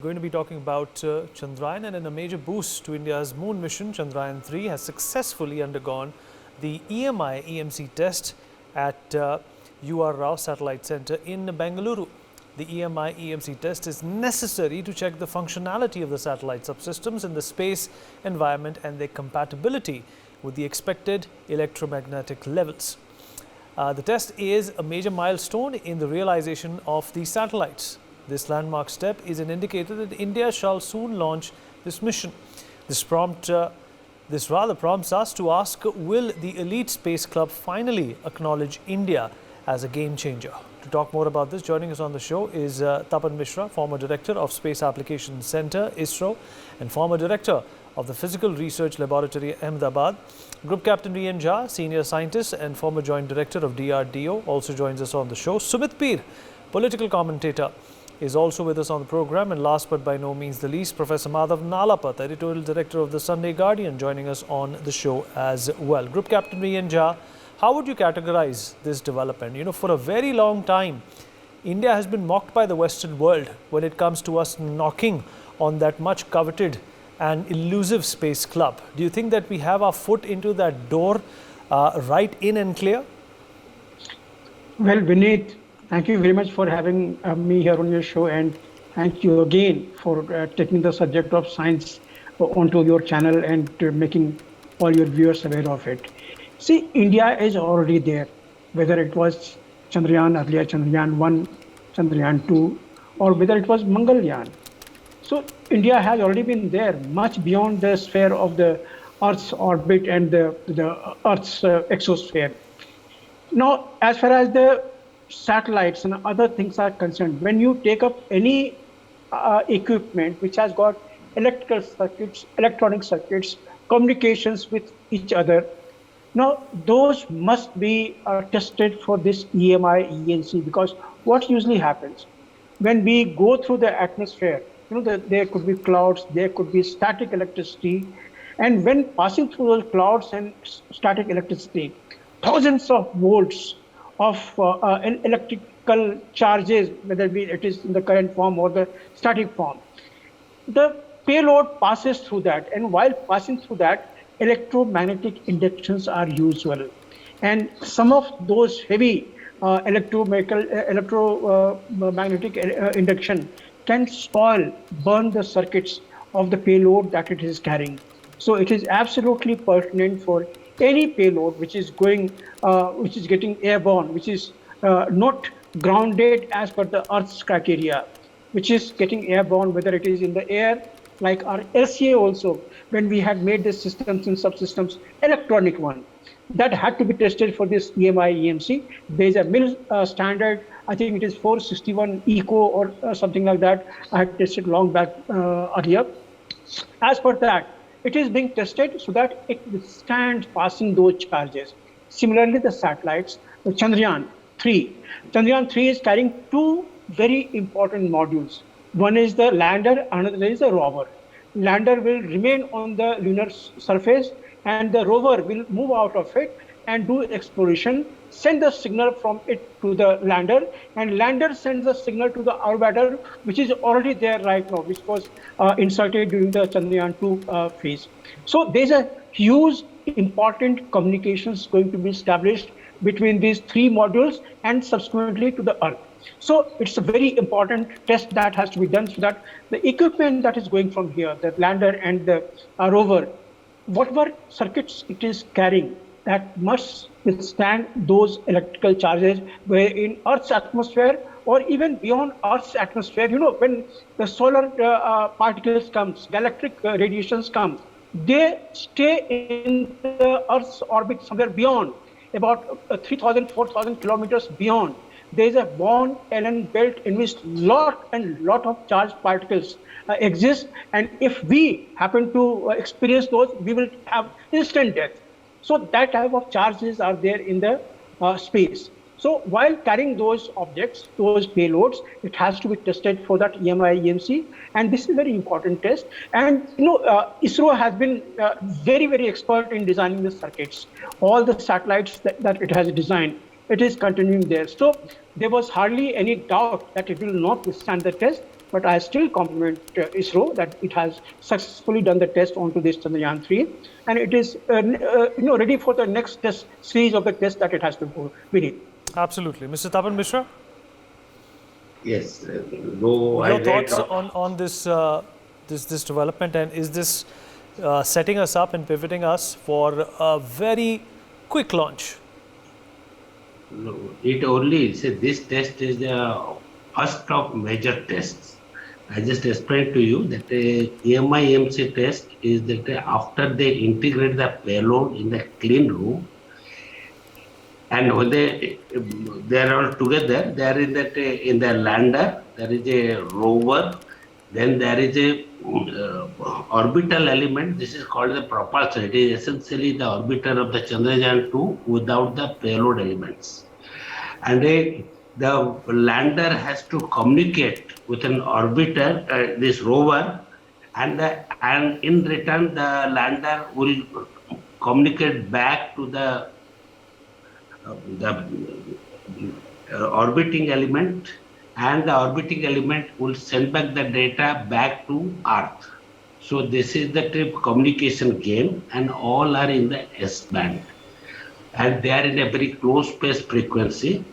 Going to be talking about Chandrayaan, and in a major boost to India's moon mission, Chandrayaan-3 has successfully undergone the EMI-EMC test at UR Rao Satellite Center in Bengaluru. The EMI-EMC test is necessary to check the functionality of the satellite subsystems in the space environment and their compatibility with the expected electromagnetic levels. The test is a major milestone in the realization of these satellites. This landmark step is an indicator that India shall soon launch this mission. This rather prompts us to ask, will the elite space club finally acknowledge India as a game changer? To talk more about this, joining us on the show is Tapan Mishra, former director of Space Applications Center, ISRO, and former director of the Physical Research Laboratory, Ahmedabad. Group Captain Rian Jha, senior scientist and former joint director of DRDO, also joins us on the show. Sumit Peer, political commentator, is also with us on the program. And last but by no means the least, Professor Madhav Nalapat, editorial director of the Sunday Guardian, joining us on the show as well. Group Captain Rian Jha, how would you categorize this development? You know, for a very long time, India has been mocked by the Western world when it comes to us knocking on that much coveted and elusive space club. Do you think that we have our foot into that door right in and clear? Well, Vineet, thank you very much for having me here on your show, and thank you again for taking the subject of science onto your channel and making all your viewers aware of it. See, India is already there, whether it was Chandrayaan earlier, Chandrayaan-1, Chandrayaan-2, or whether it was Mangalyaan. So India has already been there, much beyond the sphere of the Earth's orbit and the Earth's exosphere. Now, as far as the satellites and other things are concerned, when you take up any equipment which has got electrical circuits, electronic circuits, communications with each other, now those must be tested for this EMI-EMC, because what usually happens when we go through the atmosphere, you know, there could be clouds, there could be static electricity, and when passing through those clouds and static electricity, thousands of volts of electrical charges, whether it is in the current form or the static form, the payload passes through that, and while passing through that, electromagnetic inductions are usual, and some of those heavy electromagnetic induction can spoil, burn the circuits of the payload that it is carrying. So it is absolutely pertinent for any payload which is going, which is getting airborne, which is not grounded as per the Earth's criteria, which is getting airborne, whether it is in the air, like our LCA also, when we had made the systems and subsystems electronic one, that had to be tested for this EMI-EMC. There is a MIL standard, I think it is 461 ECO or something like that. I had tested long back earlier. As per that, it is being tested so that it withstands passing those charges. Similarly, the satellites, the Chandrayaan-3. Chandrayaan-3 is carrying two very important modules. One is the lander, another is the rover. Lander will remain on the lunar surface, and the rover will move out of it and do exploration, send the signal from it to the lander, and lander sends the signal to the orbiter, which is already there right now, which was inserted during the Chandrayaan-2 phase. So there's a huge important communications going to be established between these three modules and subsequently to the Earth. So it's a very important test that has to be done so that the equipment that is going from here, the lander and the rover, whatever circuits it is carrying, that must withstand those electrical charges, where in Earth's atmosphere or even beyond Earth's atmosphere, you know, when the solar particles comes, galactic radiations come, they stay in the Earth's orbit somewhere beyond, about 3,000, 4,000 kilometers beyond. There is a Von Allen belt in which lot of charged particles exist, and if we happen to experience those, we will have instant death. So that type of charges are there in the space. So while carrying those objects, those payloads, it has to be tested for that EMI-EMC, and this is a very important test. And you know, ISRO has been very expert in designing the circuits. All the satellites that it has designed, it is continuing there. So there was hardly any doubt that it will not withstand the test. but I still compliment ISRO that it has successfully done the test onto this Chandrayaan-3, and it is ready for the next test series of the tests that it has to go beneath. Absolutely. Mr. Tapan Mishra, Yes, though I your read. thoughts on this development, and is this setting us up and pivoting us for a very quick launch? No, it only said this test is the first of major tests. I just explained to you that the EMI-EMC test is that after they integrate the payload in the clean room, and when they are all together, they are in the lander, there is a rover, then there is a orbital element. This is called the propulsor. It is essentially the orbiter of the Chandrayaan-2 without the payload elements. And the lander has to communicate with an orbiter, this rover, and in return the lander will communicate back to the orbiting element, and the orbiting element will send back the data back to Earth. So this is the trip communication game, and all are in the S-band, and they are in a very close space frequency.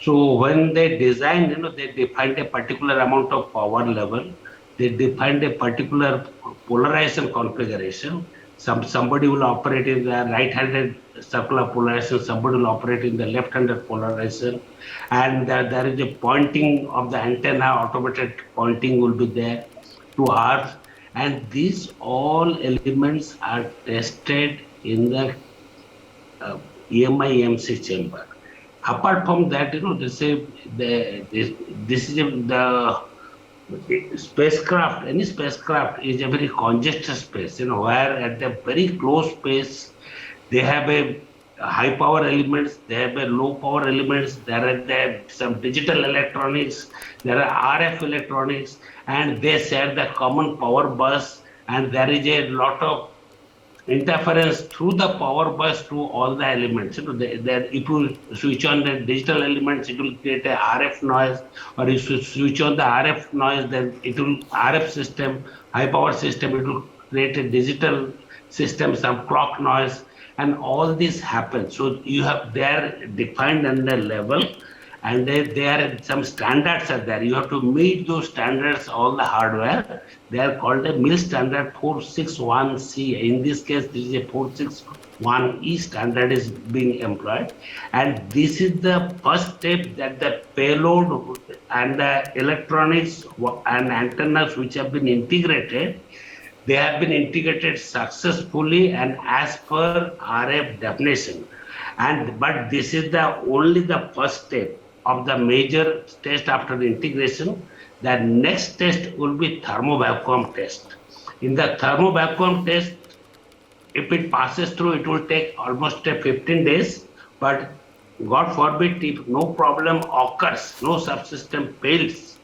So when they design, they defined a particular amount of power level, they defined a particular polarization configuration. Somebody will operate in the right-handed circular polarization, somebody will operate in the left-handed polarization, and there is a pointing of the antenna, automated pointing will be there to Earth, and these all elements are tested in the EMI-EMC chamber. Apart from that, this is the spacecraft. Any spacecraft is a very congested space, where at the very close space, they have a high power elements, they have a low power elements, there are some digital electronics, there are RF electronics, and they share the common power bus, and there is a lot of interference through the power bus to all the elements. If you switch on the digital elements, it will create a RF noise, or if you switch on the RF noise, then it will RF system, high power system, it will create a digital system, some clock noise, and all this happens. So they are defined under level, and there are some standards are there. You have to meet those standards, all the hardware. They are called a MIL standard 461C. In this case, this is a 461E standard is being employed. And this is the first step that the payload and the electronics and antennas which have been integrated, they have been integrated successfully and as per RF definition. But this is only the first step of the major test after the integration. The next test will be thermo-vacuum test. In the thermo-vacuum test, if it passes through, it will take almost 15 days. But God forbid, if no problem occurs, no subsystem fails,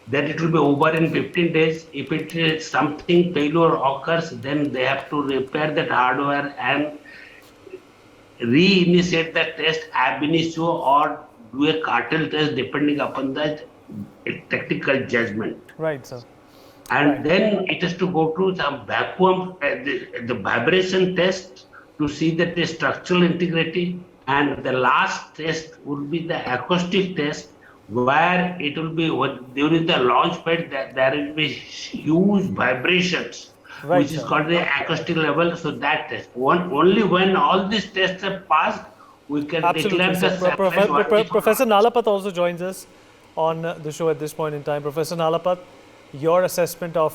then it will be over in 15 days. If it is something failure occurs, then they have to repair that hardware and reinitiate the test ab initio or do a cartel test depending upon the technical judgment. Right, sir. And then it has to go to some vacuum, the vibration test to see that the structural integrity. And the last test would be the acoustic test, where it will be during the launch pad there will be huge vibrations, right, which is called the acoustic level. So that test, only when all these tests are passed, we can declare the satellite. Professor Nalapat also joins us on the show at this point in time. Professor Nalapat, your assessment of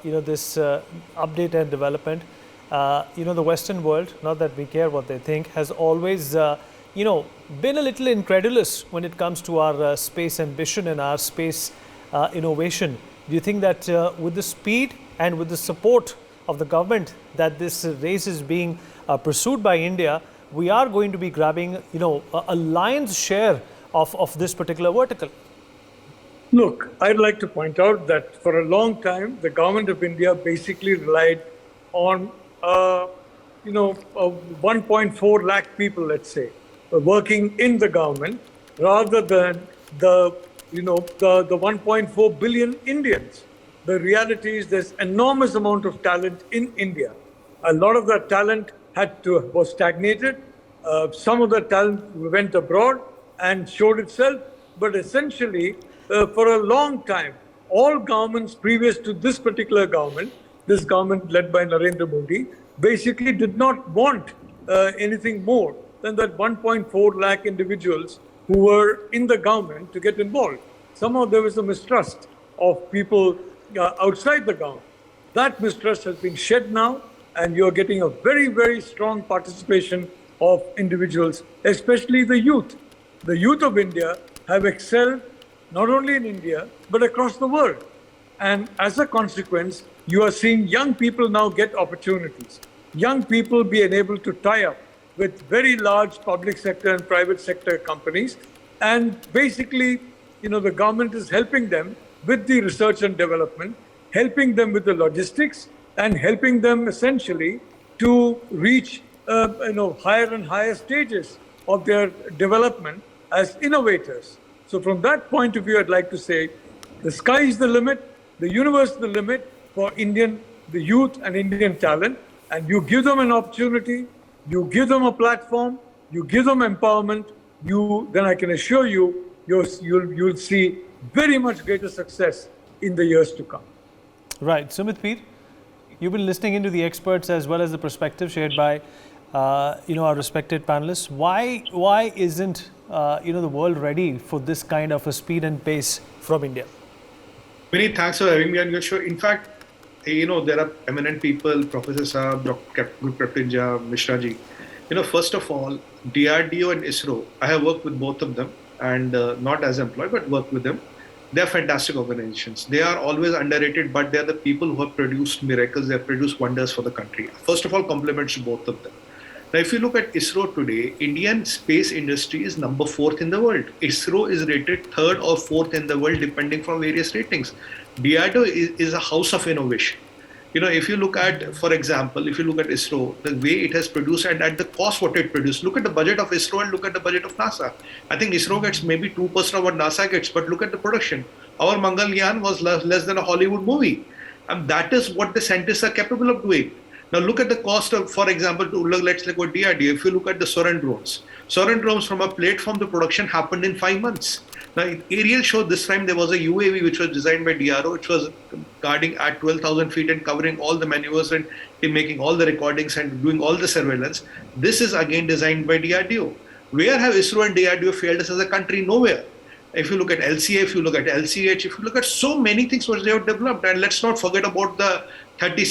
this update and development. The Western world, not that we care what they think, has always been a little incredulous when it comes to our space ambition and our space innovation. Do you think that with the speed and with the support of the government that this race is being pursued by India, we are going to be grabbing a lion's share of this particular vertical? Look, I'd like to point out that for a long time, the government of India basically relied on 1.4 lakh people, let's say, working in the government, rather than the the 1.4 billion Indians. The reality is there's enormous amount of talent in India. A lot of that talent was stagnated. Some of the talent went abroad and showed itself. But essentially, for a long time, all governments previous to this particular government, this government led by Narendra Modi, basically did not want anything more than that 1.4 lakh individuals who were in the government to get involved. Somehow there was a mistrust of people outside the government. That mistrust has been shed now, and you're getting a very, very strong participation of individuals, especially the youth. The youth of India have excelled not only in India, but across the world. And as a consequence, you are seeing young people now get opportunities. Young people being able to tie up with very large public sector and private sector companies. And basically, the government is helping them with the research and development, helping them with the logistics, and helping them essentially to reach higher and higher stages of their development as innovators. So from that point of view, I'd like to say the sky is the limit, the universe is the limit for the youth and Indian talent. And you give them an opportunity, you give them a platform, you give them empowerment, then I can assure you, you'll see very much greater success in the years to come. Right. Sumit Peer, you've been listening into the experts as well as the perspective shared by our respected panelists. Why isn't the world ready for this kind of a speed and pace from India? Many thanks for having me on your show. In fact, there are eminent people, Professor Saab, Dr. Kaptinja, Mishra ji. First of all, DRDO and ISRO, I have worked with both of them, and not as employed, but worked with them. They are fantastic organizations. They are always underrated, but they are the people who have produced miracles. They have produced wonders for the country. First of all, compliments to both of them. Now, if you look at ISRO today, Indian space industry is number 4th in the world. ISRO is rated 3rd or 4th in the world, depending from various ratings. DRDO is a house of innovation. If you look at, for example, if you look at ISRO, the way it has produced and at the cost what it produced, look at the budget of ISRO and look at the budget of NASA. I think ISRO gets maybe 2% of what NASA gets, but look at the production. Our Mangalyaan was less than a Hollywood movie. And that is what the scientists are capable of doing. Now look at the cost of, for example, let's look at DRDO. If you look at the Soren drones from a platform to production happened in 5 months. Now, in aerial show this time there was a UAV which was designed by DRO, which was guarding at 12,000 feet and covering all the maneuvers and making all the recordings and doing all the surveillance. This is again designed by DRDO. Where have ISRO and DRDO failed us as a country? Nowhere. If you look at LCA, if you look at LCH, if you look at so many things which they have developed, and let's not forget about the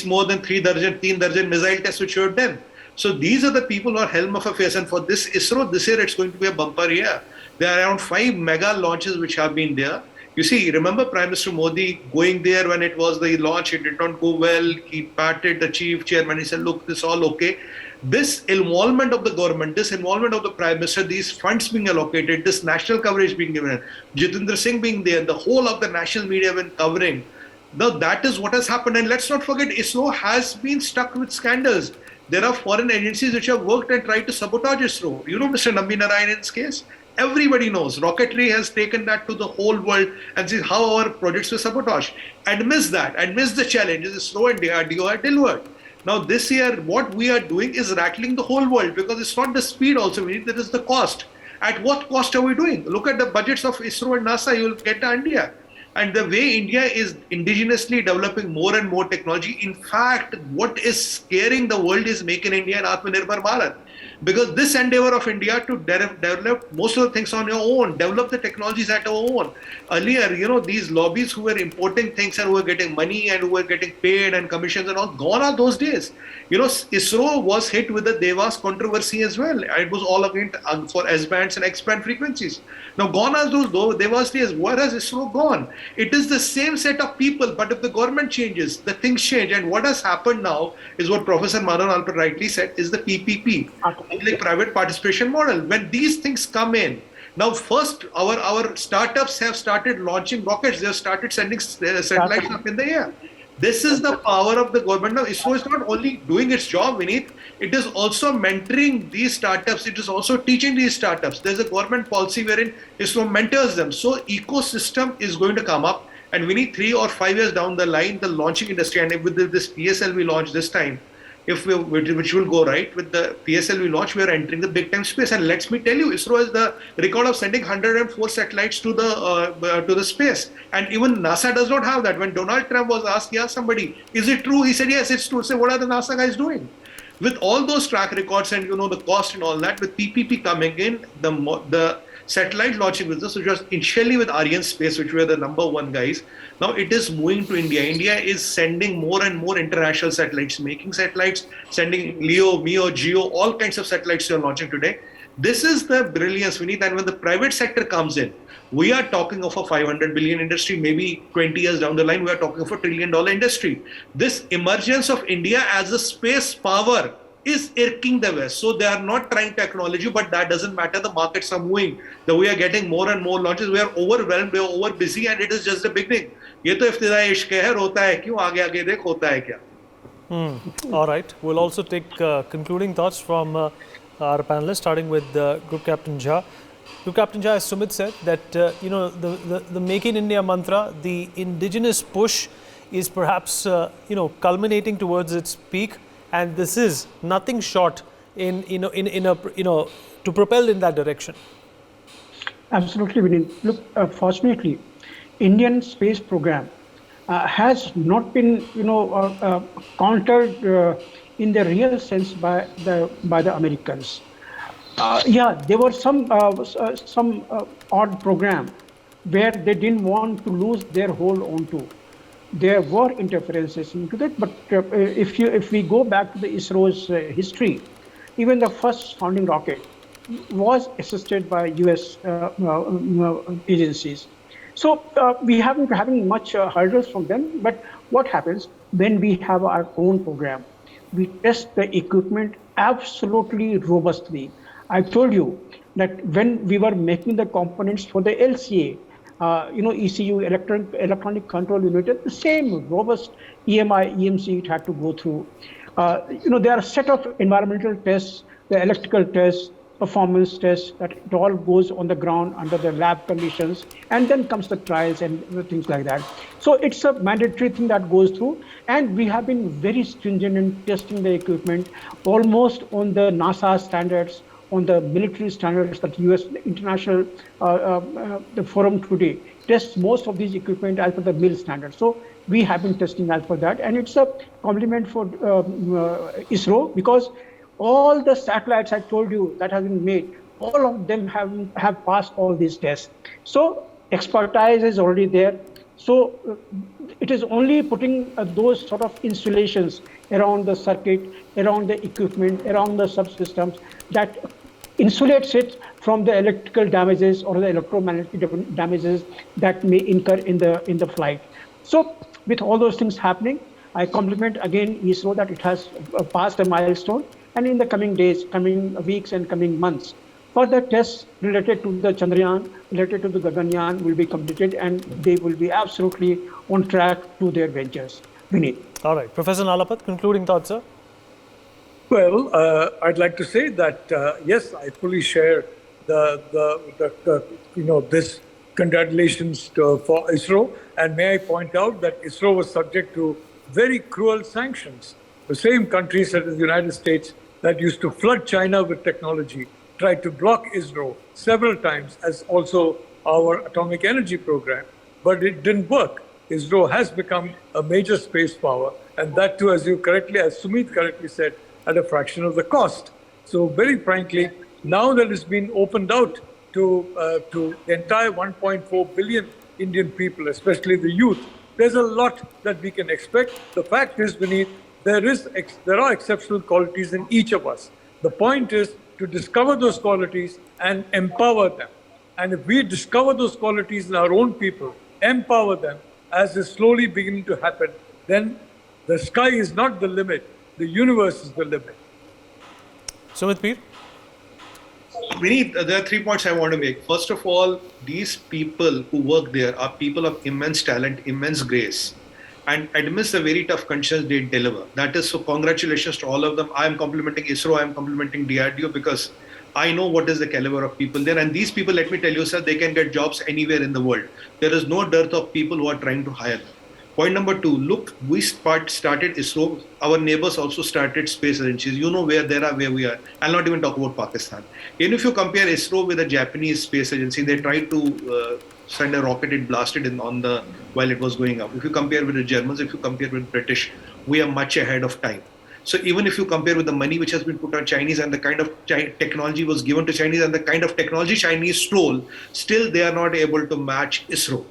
more than 3 dozen missile tests which you have done. So these are the people who are helm of affairs, and for this ISRO, this year it's going to be a bumper year. There are around 5 mega launches which have been there. You see, remember Prime Minister Modi going there when it was the launch, it did not go well. He patted the chief chairman, he said, look, this is all okay. This involvement of the government, this involvement of the Prime Minister, these funds being allocated, this national coverage being given, Jitendra Singh being there, the whole of the national media have been covering. Now that is what has happened. And let's not forget, ISRO has been stuck with scandals. There are foreign agencies which have worked and tried to sabotage ISRO. You know Mr. Nambi Narayan's case? Everybody knows. Rocketry has taken that to the whole world and see how our projects were sabotaged. Amidst that, amidst the challenges, ISRO and DRDO are delivered. Now this year, what we are doing is rattling the whole world, because it's not the speed also we need, there is the cost. At what cost are we doing? Look at the budgets of ISRO and NASA, you will get the idea. And the way India is indigenously developing more and more technology, in fact, what is scaring the world is Make in India and Atmanirbhar Bharat. Because this endeavor of India to develop most of the things on your own, develop the technologies at our own. Earlier, these lobbies who were importing things and who were getting money and who were getting paid and commissions and all, gone are those days. ISRO was hit with the Devas controversy as well. It was all against for S-bands and X-band frequencies. Now, gone are those Devas days. Where has ISRO gone? It is the same set of people, but if the government changes, the things change. And what has happened now is what Professor Manan Alper rightly said is the PPP, public-private participation model. When these things come in, now first our startups have started launching rockets. They have started sending satellites up in the air. This is the power of the government. Now, ISRO is not only doing its job, Vineet, it is also mentoring these startups. It is also teaching these startups. There's a government policy wherein ISRO mentors them. So ecosystem is going to come up. And we need 3 or 5 years down the line, the launching industry, and with this PSL we launch this time, which will go right with the PSL we launch, we are entering the big time space. And let me tell you, ISRO has the record of sending 104 satellites to the space, and even NASA does not have that. When Donald Trump was asked, somebody, is it true? He said, yes, it's true. Say, what are the NASA guys doing? With all those track records and the cost and all that, with PPP coming in, the satellite launching business, which was initially with Arianespace, which were the #1 guys, now it is moving to India. India is sending more and more international satellites, making satellites, sending LEO, MEO, GEO, all kinds of satellites they are launching today. This is the brilliance, Vineet. And when the private sector comes in, we are talking of a 500 billion industry. Maybe 20 years down the line, we are talking of a $1 trillion industry. This emergence of India as a space power is irking the West. So they are not trying to acknowledge you, but that doesn't matter. The markets are moving. We are getting more and more launches. We are overwhelmed, we are over busy, and it is just the beginning. ये तो इफ्तिदाई इश्क है, होता है क्यों, आगे आगे देख होता है क्या. All right. We'll also take concluding thoughts from our panelists, starting with Group Captain Jha. Group Captain Jha, as Sumit said, that the Make in India mantra, the indigenous push, is perhaps culminating towards its peak, and this is nothing short to propel in that direction. Absolutely, Vinay. Look, fortunately, Indian space program has not been, countered in the real sense by the Americans. There were some odd program where they didn't want to lose their hold onto. There were interferences into that, but if we go back to the ISRO's history, even the first sounding rocket was assisted by US agencies. So we haven't been having much hurdles from them. But what happens when we have our own program? We test the equipment absolutely robustly. I told you that when we were making the components for the LCA, ECU, electronic control unit, the same robust EMI, EMC it had to go through. There are a set of environmental tests, the electrical tests, performance tests, that it all goes on the ground under the lab conditions, and then comes the trials and things like that. So it's a mandatory thing that goes through, and we have been very stringent in testing the equipment, almost on the NASA standards, on the military standards that US International the forum today tests most of these equipment as per the MIL standards. So we have been testing as per that, and it's a compliment for ISRO, because all the satellites I told you that have been made, all of them have passed all these tests. So expertise is already there. So it is only putting those sort of installations around the circuit, around the equipment, around the subsystems that insulates it from the electrical damages or the electromagnetic damages that may incur in the flight. So with all those things happening, I compliment again ISRO that it has passed a milestone, and in the coming days, coming weeks and coming months, further tests related to the Chandrayaan, related to the Gaganyaan will be completed, and they will be absolutely on track to their ventures. Vineet. All right. Professor Nalapat, concluding thoughts, sir? Well, I'd like to say that, yes, I fully share this congratulations for ISRO. And may I point out that ISRO was subject to very cruel sanctions. The same countries such as the United States that used to flood China with technology tried to block ISRO several times, as also our atomic energy program, but it didn't work. ISRO has become a major space power, and that too, as Sumit correctly said, at a fraction of the cost. So very frankly, now that it's been opened out to the entire 1.4 billion Indian people, especially the youth, there's a lot that we can expect. The fact is, Vineet, there are exceptional qualities in each of us. The point is to discover those qualities and empower them. And if we discover those qualities in our own people, empower them, as is slowly beginning to happen, then the sky is not the limit. The universe is the limit. Sumit Peer? Vineet, there are 3 points I want to make. First of all, these people who work there are people of immense talent, immense grace. and amidst the very tough conditions, they deliver. That is, so congratulations to all of them. I am complimenting ISRO, I am complimenting DRDO, because I know what is the caliber of people there. And these people, let me tell you, sir, they can get jobs anywhere in the world. There is no dearth of people who are trying to hire them. Point number two, look, we started ISRO. Our neighbors also started space agencies. You know where they are, where we are. I'll not even talk about Pakistan. And if you compare ISRO with a Japanese space agency, they tried to send a rocket, it blasted while it was going up. If you compare with the Germans, if you compare with British, we are much ahead of time. So even if you compare with the money which has been put on Chinese and the kind of technology was given to Chinese and the kind of technology Chinese stole, still they are not able to match ISRO.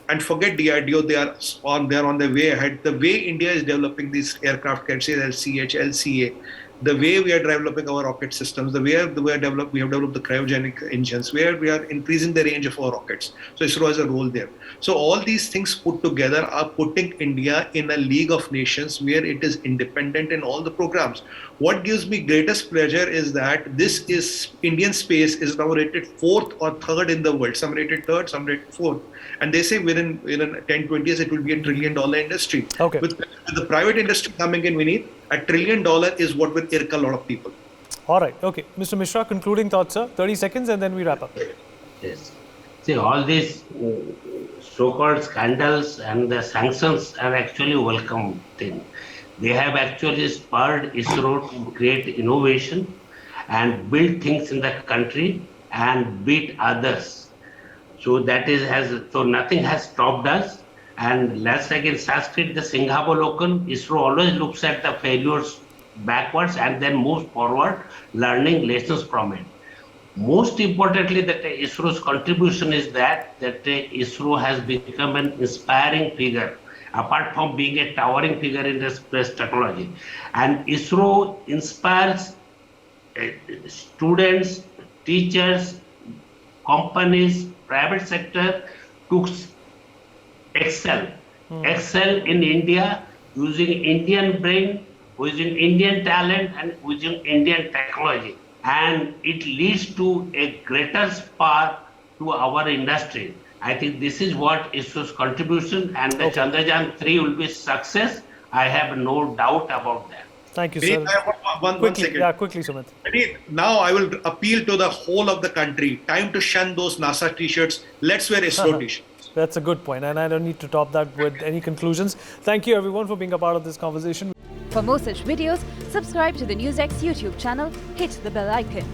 And forget DRDO, they are on their way ahead. The way India is developing these aircraft carriers, LCH, LCA, the way we are developing our rocket systems, we have developed the cryogenic engines, where we are increasing the range of our rockets. So ISRO has a role there. So all these things put together are putting India in a league of nations where it is independent in all the programs. What gives me greatest pleasure is that Indian space is now rated 4th or 3rd in the world. Some rated 3rd, some rated 4th. And they say within 10, 20 years, it will be $1 trillion industry. Okay. With the private industry coming in, Vineet, $1 trillion is what will irk a lot of people. All right. Okay. Mr. Mishra, concluding thoughts, sir. 30 seconds and then we wrap up. Yes. See, all these so-called scandals and the sanctions are actually welcome thing. They have actually spurred ISRO to create innovation and build things in the country and beat others. So nothing has stopped us. And let's like in Sanskrit, the Singhavalokan, ISRO always looks at the failures backwards and then moves forward, learning lessons from it. Most importantly, that ISRO's contribution is that ISRO has become an inspiring figure, apart from being a towering figure in the space technology. And ISRO inspires students, teachers, companies, private sector to excel in India, using Indian brain, using Indian talent, and using Indian technology. And it leads to a greater spark to our industry. I think this is what ISRO's contribution, and the Chandrayaan-3 will be success. I have no doubt about that. Thank you, Vineet, sir. I have one second. Yeah, quickly, Sumit. Vineet, now I will appeal to the whole of the country. Time to shun those NASA t-shirts. Let's wear ISRO t-shirts. That's a good point, and I don't need to top that with any conclusions. Thank you, everyone, for being a part of this conversation. For more such videos, subscribe to the NewsX YouTube channel, hit the bell icon.